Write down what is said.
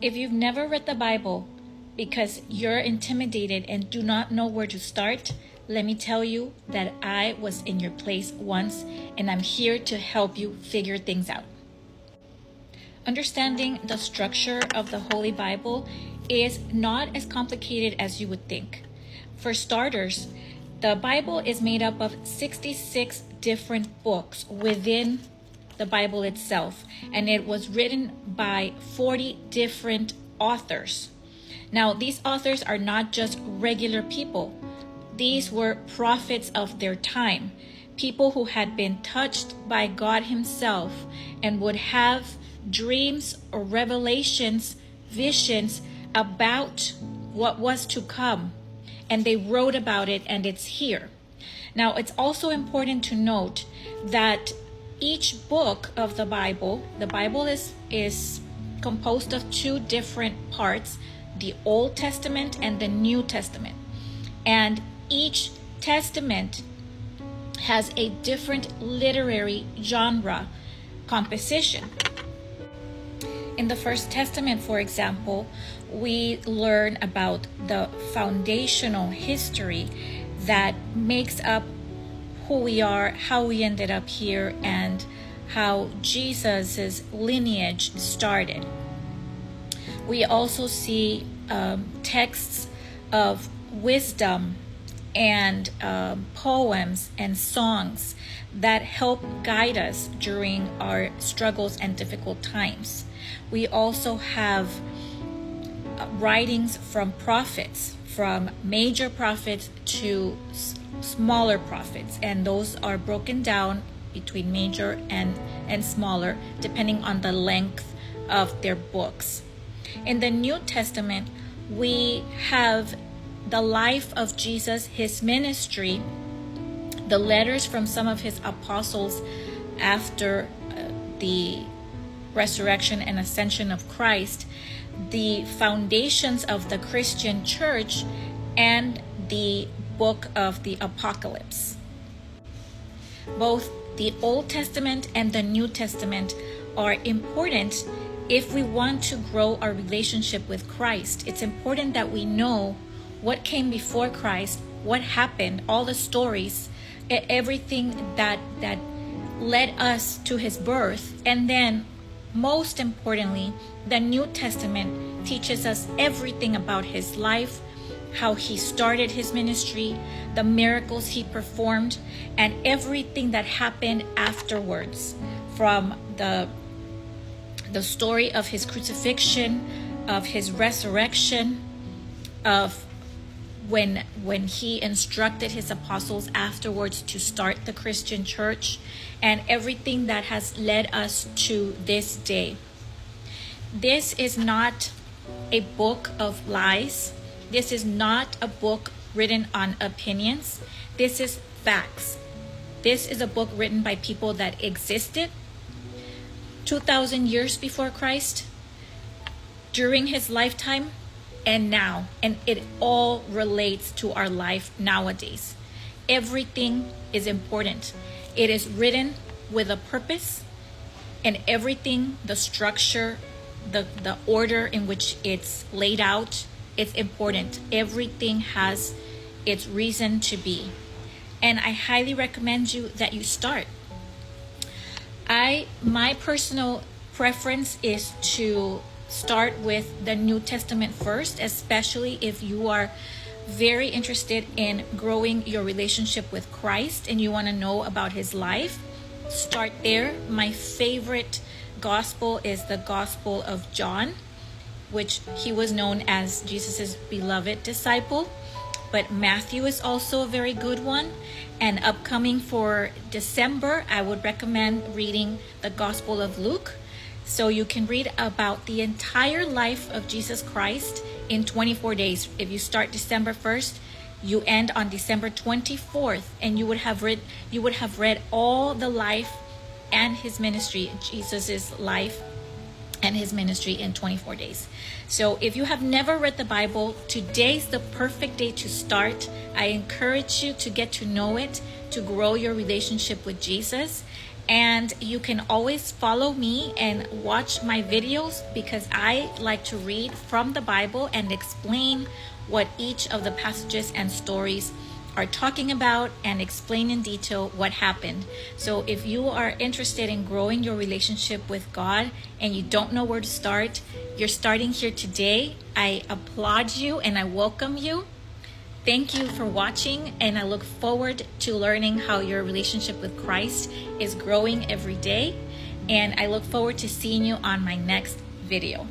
If you've never read the Bible because you're intimidated and do not know where to start, let me tell you that I was in your place once, and I'm here to help you figure things out. Understanding the structure of the Holy Bible is not as complicated as you would think. For starters, the Bible is made up of 66 different books within the Bible itself, and it was written by 40 different authors. Now, these authors are not just regular people. These were prophets of their time, people who had been touched by God Himself and would have dreams or revelations, visions about what was to come. And they wrote about it, and it's here. Now, it's also important to note that each book of the Bible is composed of two different parts, the Old Testament and the New Testament. And each testament has a different literary genre composition. In the First Testament, for example, we learn about the foundational history that makes up who we are, how we ended up here, and how Jesus' lineage started. We also see texts of wisdom and poems and songs that help guide us during our struggles and difficult times. We also have writings from prophets, from major prophets to smaller prophets, and those are broken down between major and smaller depending on the length of their books. In the New Testament, we have the life of Jesus, His ministry, the letters from some of His apostles after the resurrection and ascension of Christ, the foundations of the Christian church, and the book of the Apocalypse. Both the Old Testament and the New Testament are important if we want to grow our relationship with Christ. It's important that we know what came before Christ, what happened, all the stories, everything that led us to His birth. And then, most importantly, the New Testament teaches us everything about His life, how He started His ministry, the miracles He performed, and everything that happened afterwards, from the story of His crucifixion, of His resurrection, of when He instructed His apostles afterwards to start the Christian church, and everything that has led us to this day. This is not a book of lies. This is not a book written on opinions. This is facts. This is a book written by people that existed 2,000 years before Christ, during His lifetime, and now. And it all relates to our life nowadays. Everything is important. It is written with a purpose, and everything, the structure, the order in which it's laid out, it's important. Everything has its reason to be. And I highly recommend you that you start. My personal preference is to start with the New Testament first, especially if you are very interested in growing your relationship with Christ and you want to know about His life. Start there. My favorite gospel is the Gospel of John, which he was known as Jesus's beloved disciple. But Matthew is also a very good one. And upcoming for December, I would recommend reading the Gospel of Luke. So you can read about the entire life of Jesus Christ in 24 days. If you start December 1st, you end on December 24th, and you would have read all the life and His ministry, Jesus's life and His ministry in 24 days. So if you have never read the Bible, today's the perfect day to start. I encourage you to get to know it, to grow your relationship with Jesus. And you can always follow me and watch my videos, because I like to read from the Bible and explain what each of the passages and stories are talking about, and explain in detail what happened. So if you are interested in growing your relationship with God and you don't know where to start, you're starting here today. I applaud you and I welcome you. Thank you for watching, and I look forward to learning how your relationship with Christ is growing every day. And I look forward to seeing you on my next video.